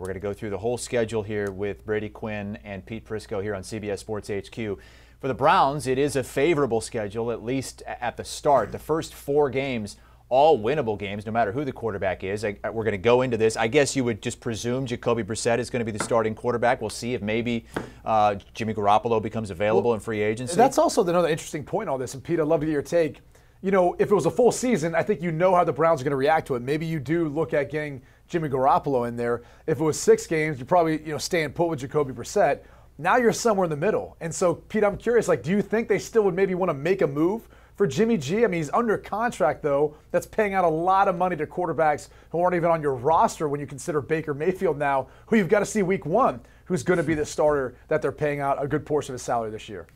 We're going to go through the whole schedule here with Brady Quinn and Pete Prisco here on CBS Sports HQ. For the Browns, it is a favorable schedule, at least at the start. The first 4 games, all winnable games, no matter who the quarterback is. We're going to go into this. I guess you would just presume Jacoby Brissett is going to be the starting quarterback. We'll see if maybe Jimmy Garoppolo becomes available in free agency. That's also another interesting point on this. And Pete, I'd love to get your take. You know, if it was a full season, I think you know how the Browns are going to react to it. Maybe you do look at getting Jimmy Garoppolo in there. If it was 6 games, you probably staying put with Jacoby Brissett. Now you're somewhere in the middle. And so, Pete, I'm curious, do you think they still would maybe want to make a move for Jimmy G? I mean, he's under contract, though. That's paying out a lot of money to quarterbacks who aren't even on your roster when you consider Baker Mayfield now, who you've got to see week 1, who's going to be the starter that they're paying out a good portion of his salary this year.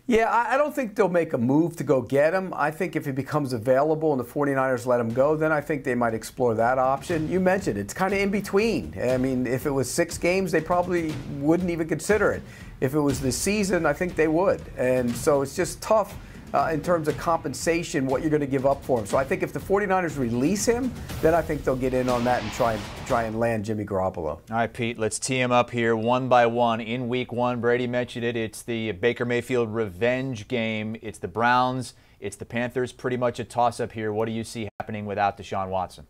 Yeah, I don't think they'll make a move to go get him. I think if he becomes available and the 49ers let him go, then I think they might explore that option. You mentioned it's kind of in between. I mean, if it was 6 games, they probably wouldn't even consider it. If it was the season, I think they would. And so it's just tough in terms of compensation, what you're going to give up for him. So I think if the 49ers release him, then I think they'll get in on that and try and land Jimmy Garoppolo. All right, Pete, let's tee him up here one by one. In week 1, Brady mentioned it. It's the Baker Mayfield revenge game. It's the Browns. It's the Panthers. Pretty much a toss-up here. What do you see happening without Deshaun Watson?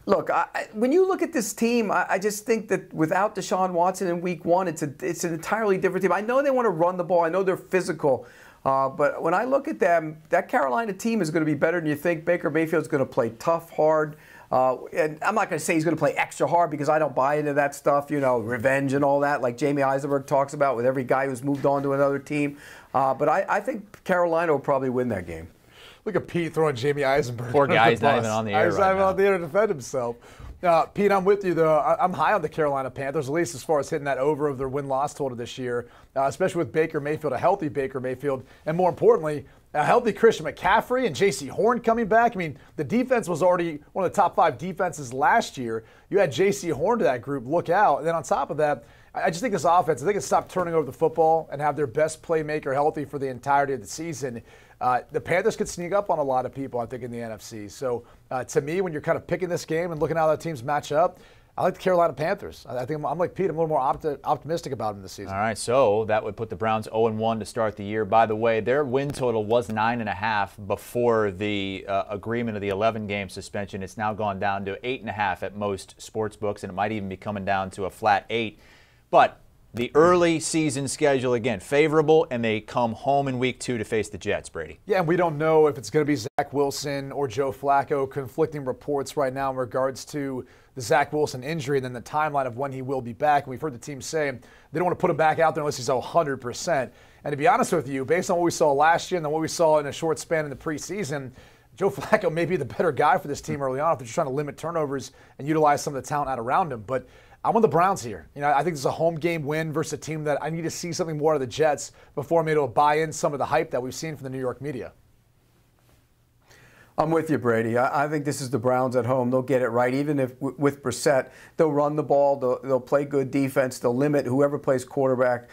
Look, when you look at this team, I just think that without Deshaun Watson in week 1, it's an entirely different team. I know they want to run the ball. I know they're physical. But when I look at them, that Carolina team is going to be better than you think. Baker Mayfield's going to play tough, hard. And I'm not going to say he's going to play extra hard because I don't buy into that stuff, revenge and all that, like Jamie Eisenberg talks about with every guy who's moved on to another team. But I think Carolina will probably win that game. Look at Pete throwing Jamie Eisenberg. Poor guy, he's not even on the air He's not even on the air to defend himself. Pete, I'm with you, though. I'm high on the Carolina Panthers, at least as far as hitting that over of their win-loss total this year, especially with Baker Mayfield, a healthy Baker Mayfield, and more importantly, a healthy Christian McCaffrey and J.C. Horn coming back. I mean, the defense was already one of the top 5 defenses last year. You had J.C. Horn to that group. Look out. And then on top of that, I just think this offense, they can stop turning over the football and have their best playmaker healthy for the entirety of the season. The Panthers could sneak up on a lot of people, I think, in the NFC. So, to me, when you're kind of picking this game and looking at how the teams match up, I like the Carolina Panthers. I think I'm like Pete. I'm a little more optimistic about them this season. All right, so that would put the Browns 0-1 to start the year. By the way, their win total was 9.5 before the agreement of the 11-game suspension. It's now gone down to 8.5 at most sports books, and it might even be coming down to a flat 8. But the early season schedule, again, favorable, and they come home in week 2 to face the Jets, Brady. Yeah, and we don't know if it's going to be Zach Wilson or Joe Flacco. Conflicting reports right now in regards to the Zach Wilson injury and then the timeline of when he will be back. And we've heard the team say they don't want to put him back out there unless he's 100%. And to be honest with you, based on what we saw last year and then what we saw in a short span in the preseason, Joe Flacco may be the better guy for this team early on if they're just trying to limit turnovers and utilize some of the talent out around him. But I'm on the Browns here. I think this is a home game win versus a team that I need to see something more out of the Jets before I'm able to buy in some of the hype that we've seen from the New York media. I'm with you, Brady. I think this is the Browns at home. They'll get it right. Even if with Brissett, they'll run the ball. They'll play good defense. They'll limit whoever plays quarterback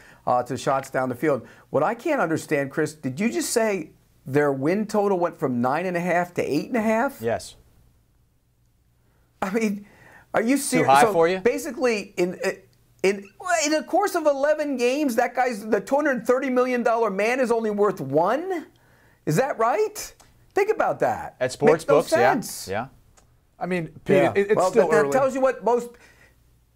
to shots down the field. What I can't understand, Chris, did you just say their win total went from 9.5 to 8.5? Yes. I mean, are you serious? Too high for you? Basically, in the course of 11 games, that guy's the $230 million man is only worth 1? Is that right? Think about that. At sports books, yeah. I mean, Pete, it's still early.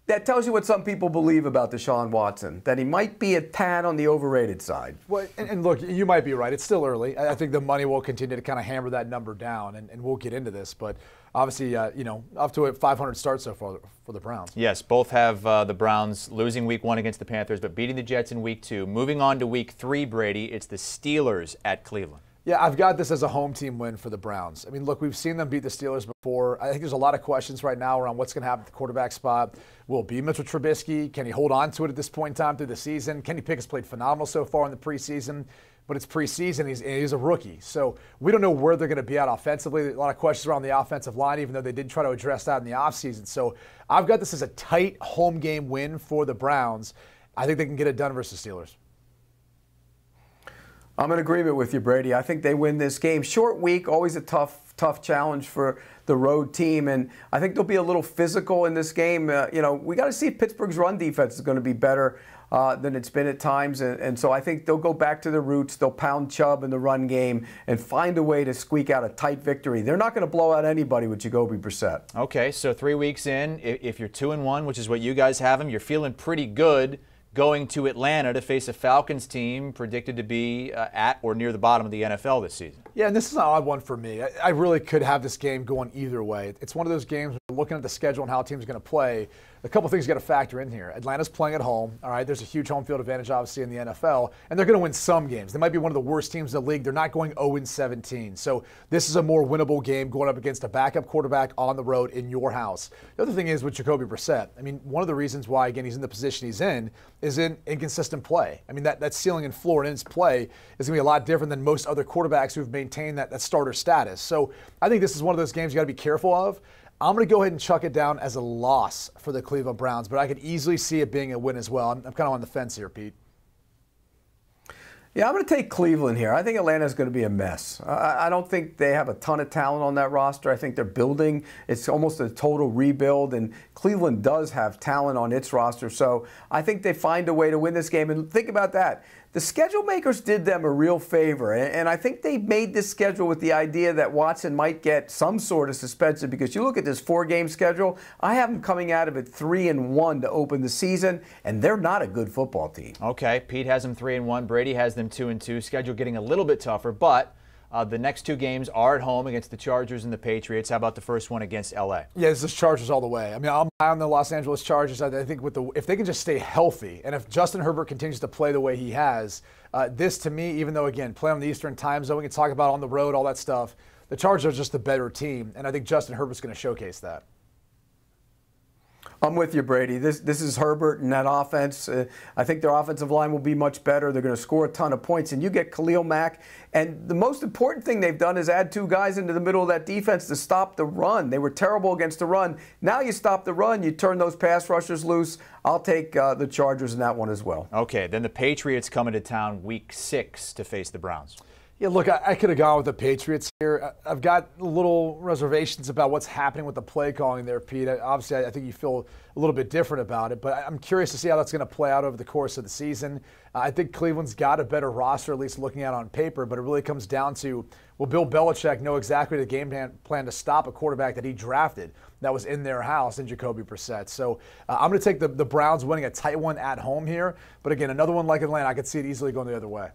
That tells you what some people believe about Deshaun Watson, that he might be a tad on the overrated side. Well, and look, you might be right. It's still early. I think the money will continue to kind of hammer that number down, and we'll get into this. But obviously, up to a 500 start so far for the Browns. Yes, both have the Browns losing week 1 against the Panthers, but beating the Jets in week 2. Moving on to week 3, Brady, it's the Steelers at Cleveland. Yeah, I've got this as a home team win for the Browns. I mean, look, we've seen them beat the Steelers before. I think there's a lot of questions right now around what's going to happen at the quarterback spot. Will it be Mitchell Trubisky? Can he hold on to it at this point in time through the season? Kenny Pickett's played phenomenal so far in the preseason, but it's preseason. He's a rookie. So we don't know where they're going to be at offensively. There's a lot of questions around the offensive line, even though they did try to address that in the offseason. So I've got this as a tight home game win for the Browns. I think they can get it done versus Steelers. I'm in agreement with you, Brady. I think they win this game. Short week, always a tough challenge for the road team, and I think they'll be a little physical in this game. We got to see if Pittsburgh's run defense is going to be better than it's been at times, and so I think they'll go back to their roots. They'll pound Chubb in the run game and find a way to squeak out a tight victory. They're not going to blow out anybody with Jacoby Brissett. Okay, so 3 weeks in, if you're 2-1, which is what you guys have them, you're feeling pretty good going to Atlanta to face a Falcons team predicted to be at or near the bottom of the NFL this season. Yeah, and this is an odd one for me. I really could have this game going either way. It's one of those games where looking at the schedule and how a team's going to play, a couple things you got to factor in here. Atlanta's playing at home. All right, there's a huge home field advantage, obviously, in the NFL, and they're going to win some games. They might be one of the worst teams in the league. They're not going 0-17. So this is a more winnable game going up against a backup quarterback on the road in your house. The other thing is with Jacoby Brissett, I mean, one of the reasons why, again, he's in the position he's in is in inconsistent play. I mean, that ceiling and floor in his play is going to be a lot different than most other quarterbacks who've maintained that starter status. So I think this is one of those games you got to be careful of. I'm going to go ahead and chuck it down as a loss for the Cleveland Browns, but I could easily see it being a win as well. I'm kind of on the fence here, Pete. Yeah, I'm going to take Cleveland here. I think Atlanta's going to be a mess. I don't think they have a ton of talent on that roster. I think they're building. It's almost a total rebuild, and Cleveland does have talent on its roster. So I think they find a way to win this game. And think about that. The schedule makers did them a real favor, and I think they made this schedule with the idea that Watson might get some sort of suspension, because you look at this 4-game schedule, I have them coming out of it 3-1 to open the season, and they're not a good football team. Okay, Pete has them 3-1, Brady has them 2-2. Schedule getting a little bit tougher, but the next 2 games are at home against the Chargers and the Patriots. How about the first one against LA? Yeah, this is Chargers all the way. I mean, I'm high on the Los Angeles Chargers. I think if they can just stay healthy, and if Justin Herbert continues to play the way he has, this to me, even though, again, play on the Eastern time zone, we can talk about on the road, all that stuff, the Chargers are just the better team, and I think Justin Herbert's going to showcase that. I'm with you, Brady. This is Herbert and that offense. I think their offensive line will be much better. They're going to score a ton of points. And you get Khalil Mack. And the most important thing they've done is add 2 guys into the middle of that defense to stop the run. They were terrible against the run. Now you stop the run. You turn those pass rushers loose. I'll take the Chargers in that one as well. Okay, then the Patriots come into town week 6 to face the Browns. Yeah, look, I could have gone with the Patriots here. I've got little reservations about what's happening with the play calling there, Pete. Obviously, I think you feel a little bit different about it, but I'm curious to see how that's going to play out over the course of the season. I think Cleveland's got a better roster, at least looking at it on paper, but it really comes down to, will Bill Belichick know exactly the game plan to stop a quarterback that he drafted that was in their house in Jacoby Brissett? So I'm going to take the Browns winning a tight one at home here, but again, another one like Atlanta, I could see it easily going the other way.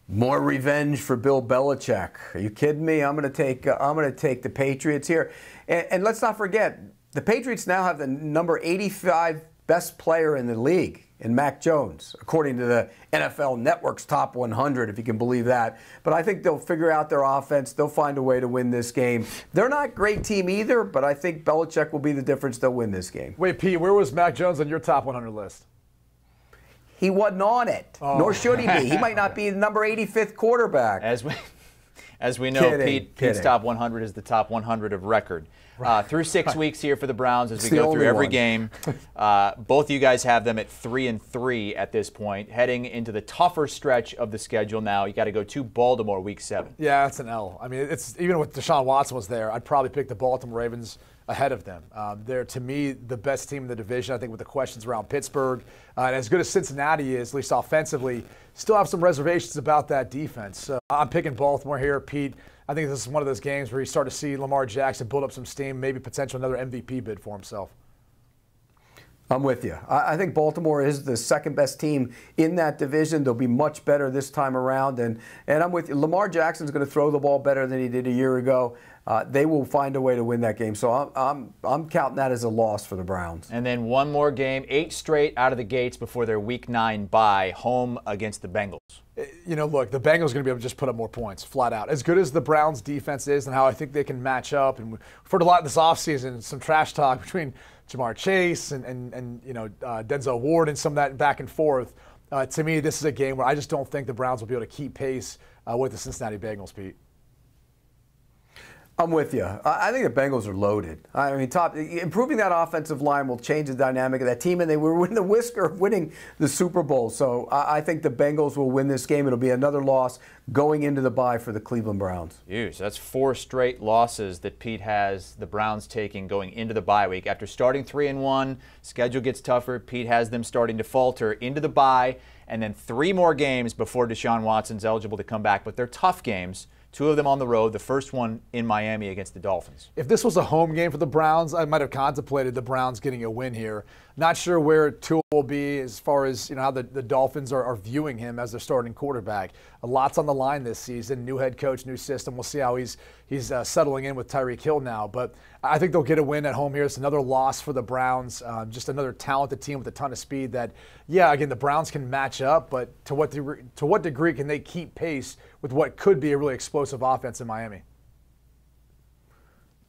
More revenge for Bill Belichick. Are you kidding me? I'm going to take the Patriots here. And let's not forget, the Patriots now have the number 85 best player in the league in Mac Jones, according to the NFL Network's top 100, if you can believe that. But I think they'll figure out their offense. They'll find a way to win this game. They're not a great team either, but I think Belichick will be the difference. They'll win this game. Wait, Pete, where was Mac Jones on your top 100 list? He wasn't on it, nor should he be. He might not be the number 85th quarterback. As we know, Pete's top 100 is the top 100 of record. Through 6 weeks here for the Browns as we go through every game. Both of you guys have them at 3-3 at this point, heading into the tougher stretch of the schedule now. You got to go to Baltimore week 7. Yeah, that's an L. I mean, it's even with Deshaun Watson was there, I'd probably pick the Baltimore Ravens ahead of them. They're, to me, the best team in the division. I think with the questions around Pittsburgh, and as good as Cincinnati is, at least offensively, still have some reservations about that defense. So I'm picking Baltimore here, Pete. I think this is one of those games where you start to see Lamar Jackson build up some steam, maybe potential another MVP bid for himself. I'm with you. I think Baltimore is the second best team in that division. They'll be much better this time around. And I'm with you. Lamar Jackson's going to throw the ball better than he did a year ago. They will find a way to win that game. So I'm counting that as a loss for the Browns. And then one more game, 8 straight out of the gates before their Week 9 bye, home against the Bengals. You know, look, the Bengals are going to be able to just put up more points, flat out. As good as the Browns' defense is and how I think they can match up, and we've heard a lot this offseason, some trash talk between Jamar Chase and you know, Denzel Ward and some of that back and forth. To me, this is a game where I just don't think the Browns will be able to keep pace with the Cincinnati Bengals, Pete. I'm with you. I think the Bengals are loaded. I mean, improving that offensive line will change the dynamic of that team, and they were within the whisker of winning the Super Bowl. So I think the Bengals will win this game. It'll be another loss going into the bye for the Cleveland Browns. Huge. That's 4 straight losses that Pete has the Browns taking going into the bye week. After starting 3-1, schedule gets tougher. Pete has them starting to falter into the bye, and then 3 more games before Deshaun Watson's eligible to come back. But they're tough games. 2 of them on the road, the first one in Miami against the Dolphins. If this was a home game for the Browns, I might have contemplated the Browns getting a win here. Not sure where Tua will be as far as how the Dolphins are viewing him as their starting quarterback. A lot's on the line this season. New head coach, new system. We'll see how he's settling in with Tyreek Hill now. But I think they'll get a win at home here. It's another loss for the Browns. Just another talented team with a ton of speed that, yeah, again, the Browns can match up, but to what degree can they keep pace with what could be a really explosive offense in Miami?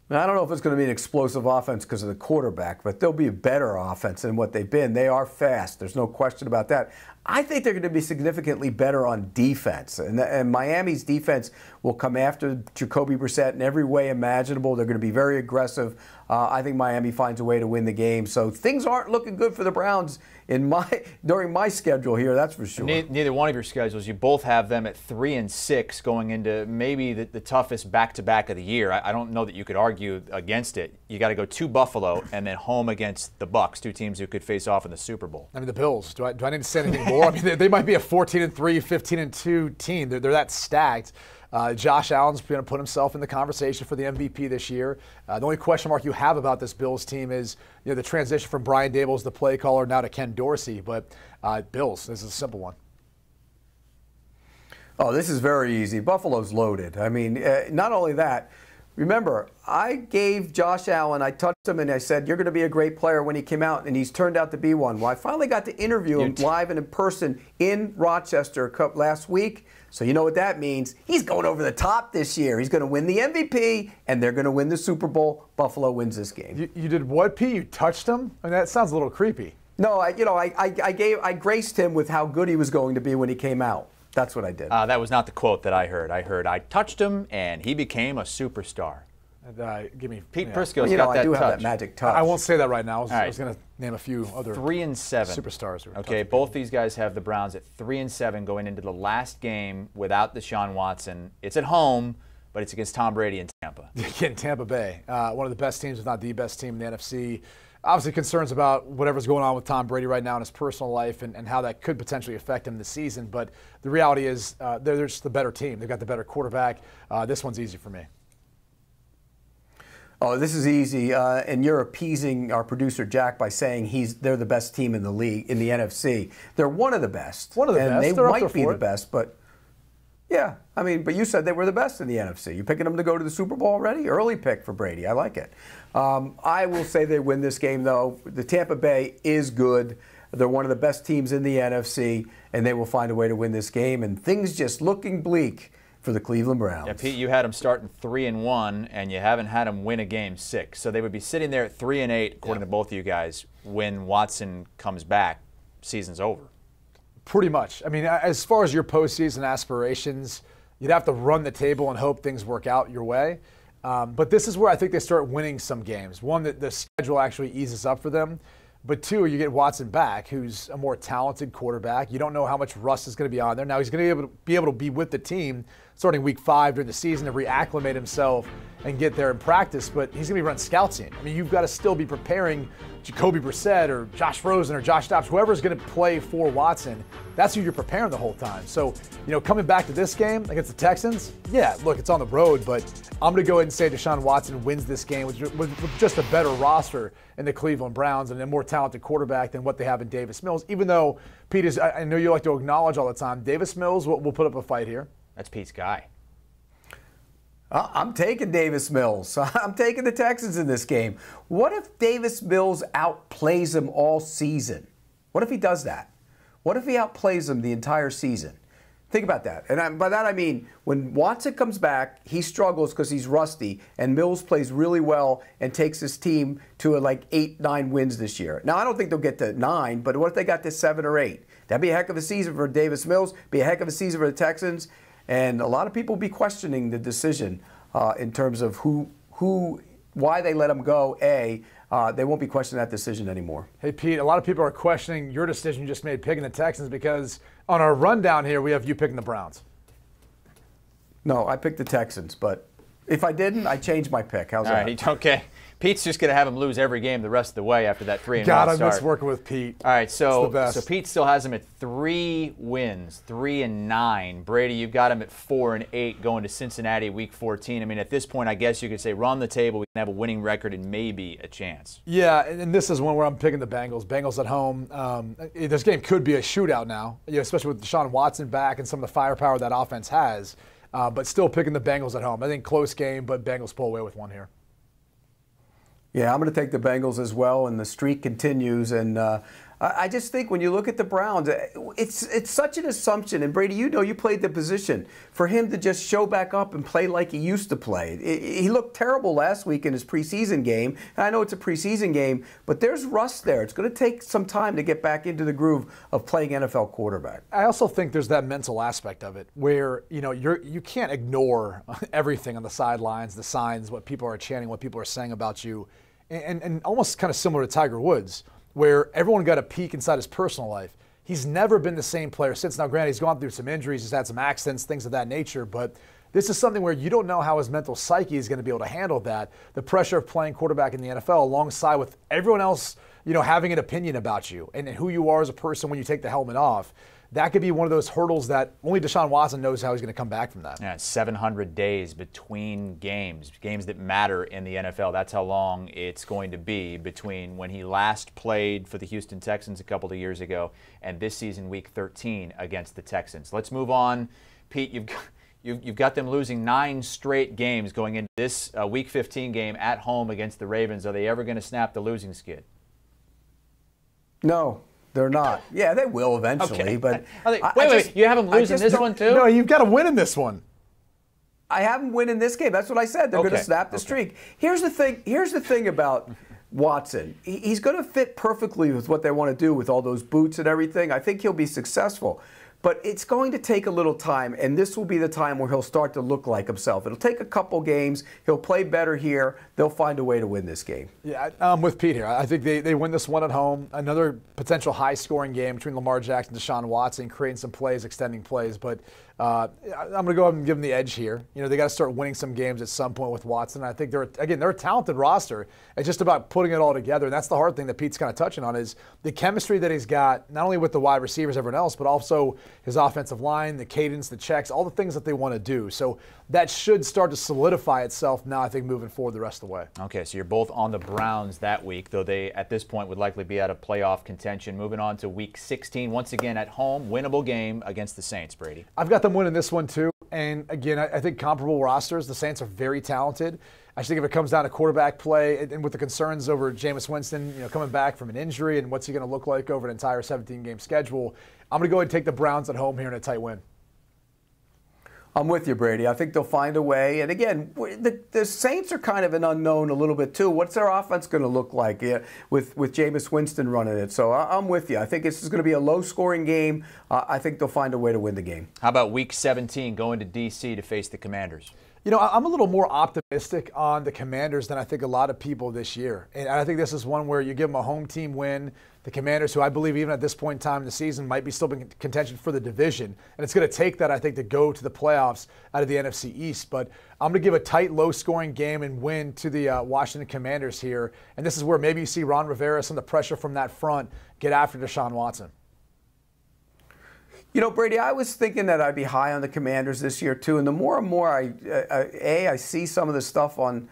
Now, I don't know if it's going to be an explosive offense because of the quarterback, but they'll be a better offense than what they've been. They are fast. There's no question about that. I think they're going to be significantly better on defense. And Miami's defense will come after Jacoby Brissett in every way imaginable. They're going to be very aggressive. I think Miami finds a way to win the game. So things aren't looking good for the Browns during my schedule here, that's for sure. Neither one of your schedules. You both have them at 3-6 going into maybe the toughest back-to-back of the year. I don't know that you could argue against it. You got to go to Buffalo and then home against the Bucs, 2 teams who could face off in the Super Bowl. I mean, the Bills. Do I need to say anything more? I mean, they might be a 14-3, 15-2 team. They're that stacked. Josh Allen's going to put himself in the conversation for the MVP this year. The only question mark you have about this Bills team is the transition from Brian Daboll, the play caller, now to Ken Dorsey. But Bills, this is a simple one. Oh, this is very easy. Buffalo's loaded. I mean, not only that, remember, I gave Josh Allen, I touched him and I said, you're going to be a great player when he came out, and he's turned out to be one. Well, I finally got to interview him live and in person in Rochester last week. So you know what that means. He's going over the top this year. He's going to win the MVP, and they're going to win the Super Bowl. Buffalo wins this game. You did what, Pete? You touched him? I mean, that sounds a little creepy. No, I graced him with how good he was going to be when he came out. That's what I did. That was not the quote that I heard. I heard I touched him, and he became a superstar. Give me Pete Prisco's got that I do touch. have that magic touch. I won't say that right now. I was going to name a few other 3-7 superstars. Okay, both these guys have the Browns at 3-7 going into the last game without Deshaun Watson. It's at home, but it's against Tom Brady in Tampa. Again, Tampa Bay, one of the best teams, if not the best team in the NFC. Obviously, concerns about whatever's going on with Tom Brady right now in his personal life and how that could potentially affect him this season. But the reality is they're just the better team. They've got the better quarterback. This one's easy for me. Oh, this is easy, and you're appeasing our producer Jack by saying they're the best team in the league, in the NFC. They're one of the best. One of the best. And they They're might be the best, but yeah, I mean, but you said they were the best in the NFC. You picking them to go to the Super Bowl already? Early pick for Brady. I like it. I will say they win this game, though. The Tampa Bay is good. They're one of the best teams in the NFC, and they will find a way to win this game. And things just looking bleak for the Cleveland Browns. Yeah, Pete, you had them starting 3-1, and you haven't had them win a game 6. So they would be sitting there at 3-8, according to both of you guys, when Watson comes back. Season's over. Pretty much. I mean, as far as your postseason aspirations, you'd have to run the table and hope things work out your way. But this is where I think they start winning some games. One, that the schedule actually eases up for them. But 2, you get Watson back, who's a more talented quarterback. You don't know how much rust is going to be on there. Now he's going to be able to be with the team starting week 5 during the season to reacclimate himself and get there in practice. But he's going to be running scouts in. I mean, you've got to still be preparing Jacoby Brissett or Josh Rosen or Josh Dobbs, whoever's going to play for Watson. That's who you're preparing the whole time. So, coming back to this game against the Texans, yeah, look, it's on the road, but I'm going to go ahead and say Deshaun Watson wins this game with just a better roster in the Cleveland Browns and a more talented quarterback than what they have in Davis Mills. Even though, Pete, I know you like to acknowledge all the time, Davis Mills will put up a fight here. That's Pete's guy. I'm taking Davis Mills. I'm taking the Texans in this game. What if Davis Mills outplays them all season? What if he does that? What if he outplays them the entire season? Think about that. And by that I mean when Watson comes back, he struggles because he's rusty, and Mills plays really well and takes his team to 8, 9 wins this year. Now, I don't think they'll get to 9, but what if they got to 7 or 8? That'd be a heck of a season for Davis Mills, be a heck of a season for the Texans. And a lot of people will be questioning the decision in terms of why they let him go. They won't be questioning that decision anymore. Hey, Pete, a lot of people are questioning your decision you just made picking the Texans because on our rundown here, we have you picking the Browns. No, I picked the Texans, but if I didn't, I changed my pick. How's that? All right, okay. Pete's just going to have him lose every game the rest of the way after that 3-1 God, start. I miss working with Pete. All right, so Pete still has him at 3 wins, 3-9. Brady, you've got him at 4-8 going to Cincinnati Week 14. I mean, at this point, I guess you could say run the table. We can have a winning record and maybe a chance. Yeah, and this is one where I'm picking the Bengals. Bengals at home. This game could be a shootout now, especially with Deshaun Watson back and some of the firepower that offense has. But still picking the Bengals at home. I think close game, but Bengals pull away with one here. Yeah, I'm going to take the Bengals as well, and the streak continues. And I just think when you look at the Browns, it's such an assumption. And Brady, you played the position. For him to just show back up and play like he used to play. He looked terrible last week in his preseason game. And I know it's a preseason game, but there's rust there. It's going to take some time to get back into the groove of playing NFL quarterback. I also think there's that mental aspect of it where, you can't ignore everything on the sidelines, the signs, what people are chanting, what people are saying about you. And almost kind of similar to Tiger Woods, where everyone got a peek inside his personal life. He's never been the same player since. Now, granted, he's gone through some injuries, he's had some accidents, things of that nature, but this is something where you don't know how his mental psyche is going to be able to handle that. The pressure of playing quarterback in the NFL alongside with everyone else, having an opinion about you and who you are as a person when you take the helmet off. That could be one of those hurdles that only Deshaun Watson knows how he's going to come back from that. Yeah, 700 days between games that matter in the NFL. That's how long it's going to be between when he last played for the Houston Texans a couple of years ago and this season, Week 13 against the Texans. Let's move on. Pete, you've got them losing 9 straight games going into this Week 15 game at home against the Ravens. Are they ever going to snap the losing skid? No. They're not. Yeah, they will eventually. Okay. But wait. You have them losing this one too? No, you've got to win in this one. I have them win in this game. That's what I said. They're going to snap the streak. Here's the thing about Watson. He's going to fit perfectly with what they want to do with all those boots and everything. I think he'll be successful. But it's going to take a little time, and this will be the time where he'll start to look like himself. It'll take a couple games. He'll play better here. They'll find a way to win this game. Yeah, I'm with Pete here. I think they win this one at home. Another potential high-scoring game between Lamar Jackson and Deshaun Watson, creating some plays, extending plays. But I'm going to go ahead and give them the edge here. They got to start winning some games at some point with Watson. I think they're a talented roster. It's just about putting it all together, and that's the hard thing that Pete's kind of touching on is the chemistry that he's got, not only with the wide receivers, everyone else, but also his offensive line, the cadence, the checks, all the things that they want to do. So that should start to solidify itself now, I think, moving forward the rest of the way. Okay, so you're both on the Browns that week, though they, at this point, would likely be out of playoff contention. Moving on to Week 16, once again at home, winnable game against the Saints, Brady. I've got them winning this one, too. And, again, I think comparable rosters. The Saints are very talented. I just think if it comes down to quarterback play and with the concerns over Jameis Winston, coming back from an injury and what's he going to look like over an entire 17-game schedule, I'm going to go ahead and take the Browns at home here in a tight win. I'm with you, Brady. I think they'll find a way. And again, the Saints are kind of an unknown a little bit too. What's their offense going to look like with Jameis Winston running it? So I'm with you. I think this is going to be a low-scoring game. I think they'll find a way to win the game. How about Week 17, going to D.C. to face the Commanders? I'm a little more optimistic on the Commanders than I think a lot of people this year. And I think this is one where you give them a home team win. The Commanders, who I believe even at this point in time in the season might be still in contention for the division. And it's going to take that, I think, to go to the playoffs out of the NFC East. But I'm going to give a tight, low-scoring game and win to the Washington Commanders here. And this is where maybe you see Ron Rivera, some of the pressure from that front, get after Deshaun Watson. Brady, I was thinking that I'd be high on the Commanders this year, too. And the more and more I see some of the stuff on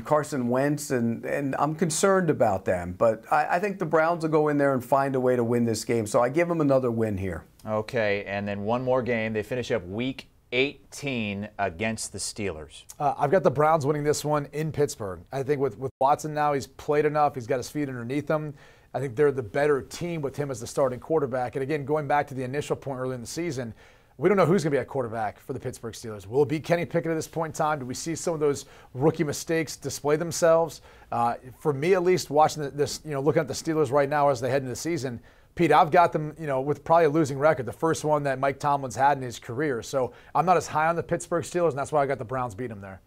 Carson Wentz, and I'm concerned about them. But I think the Browns will go in there and find a way to win this game. So I give them another win here. Okay, and then one more game. They finish up Week 18 against the Steelers. I've got the Browns winning this one in Pittsburgh. I think with Watson now, he's played enough. He's got his feet underneath him. I think they're the better team with him as the starting quarterback. And again, going back to the initial point early in the season, we don't know who's going to be at quarterback for the Pittsburgh Steelers. Will it be Kenny Pickett at this point in time? Do we see some of those rookie mistakes display themselves? For me, at least, watching this, looking at the Steelers right now as they head into the season, Pete, I've got them, with probably a losing record, the first one that Mike Tomlin's had in his career. So I'm not as high on the Pittsburgh Steelers, and that's why I got the Browns beating them there.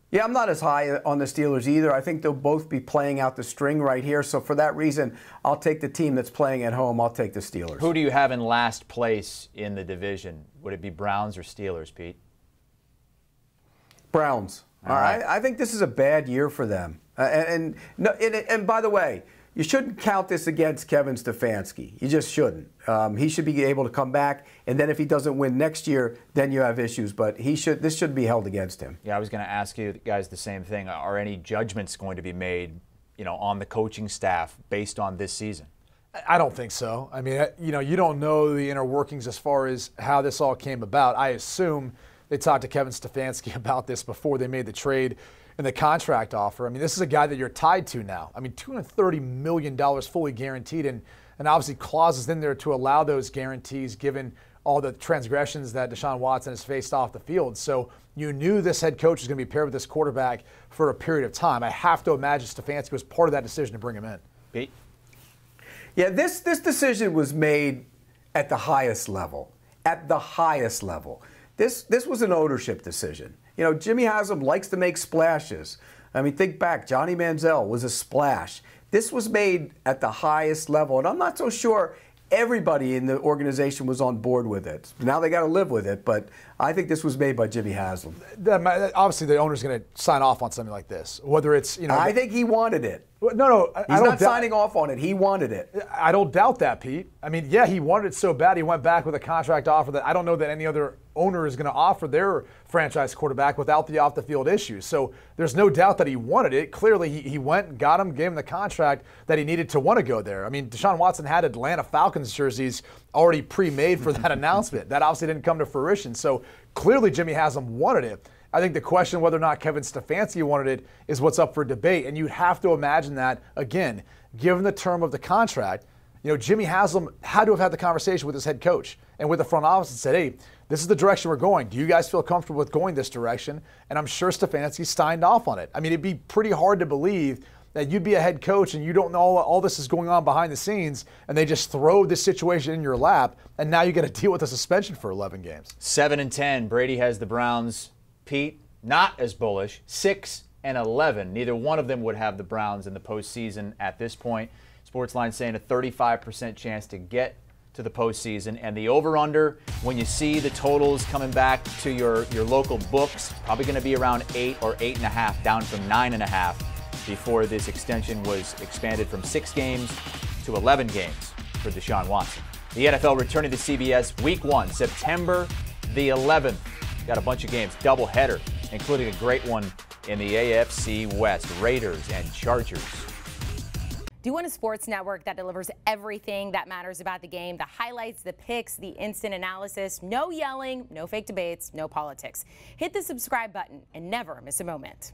Yeah, I'm not as high on the Steelers either. I think they'll both be playing out the string right here. So for that reason, I'll take the team that's playing at home. I'll take the Steelers. Who do you have in last place in the division? Would it be Browns or Steelers, Pete? Browns. All right. I think this is a bad year for them. And by the way, you shouldn't count this against Kevin Stefanski. You just shouldn't. He should be able to come back, and then if he doesn't win next year, then you have issues. But this should be held against him. Yeah, I was going to ask you guys the same thing. Are any judgments going to be made, on the coaching staff based on this season? I don't think so. I mean, you don't know the inner workings as far as how this all came about. I assume they talked to Kevin Stefanski about this before they made the trade and the contract offer. I mean, this is a guy that you're tied to now. I mean, $230 million fully guaranteed, and obviously clauses in there to allow those guarantees given all the transgressions that Deshaun Watson has faced off the field. So you knew this head coach was going to be paired with this quarterback for a period of time. I have to imagine Stefanski was part of that decision to bring him in. Pete? Yeah, this decision was made at the highest level. At the highest level. This was an ownership decision. Jimmy Haslam likes to make splashes. I mean, think back. Johnny Manziel was a splash. This was made at the highest level, and I'm not so sure everybody in the organization was on board with it. Now they got to live with it, but I think this was made by Jimmy Haslam. Obviously, the owner's going to sign off on something like this, whether it's I think he wanted it. No, he's not signing off on it. He wanted it. I don't doubt that, Pete. I mean, yeah, he wanted it so bad he went back with a contract offer that I don't know that any other owner is going to offer their franchise quarterback without the off-the-field issues. So there's no doubt that he wanted it. Clearly, he went and got him, gave him the contract that he needed to want to go there. I mean, Deshaun Watson had Atlanta Falcons jerseys already pre-made for that announcement. That obviously didn't come to fruition. So clearly, Jimmy Haslam wanted it. I think the question whether or not Kevin Stefanski wanted it is what's up for debate. And you'd have to imagine that, again, given the term of the contract, Jimmy Haslam had to have had the conversation with his head coach and with the front office and said, hey, this is the direction we're going. Do you guys feel comfortable with going this direction? And I'm sure Stefanski signed off on it. I mean, it'd be pretty hard to believe that you'd be a head coach and you don't know all this is going on behind the scenes and they just throw this situation in your lap and now you got to deal with a suspension for 11 games. 7-10. Brady has the Browns. Pete, not as bullish. 6-11. Neither one of them would have the Browns in the postseason at this point. Sportsline saying a 35% chance to get to the postseason. And the over-under, when you see the totals coming back to your local books, probably going to be around 8 or 8.5, down from 9.5 before this extension was expanded from 6 games to 11 games for Deshaun Watson. The NFL returning to CBS Week 1, September the 11th. Got a bunch of games, doubleheader, including a great one in the AFC West, Raiders and Chargers. Do you want a sports network that delivers everything that matters about the game? The highlights, the picks, the instant analysis, no yelling, no fake debates, no politics. Hit the subscribe button and never miss a moment.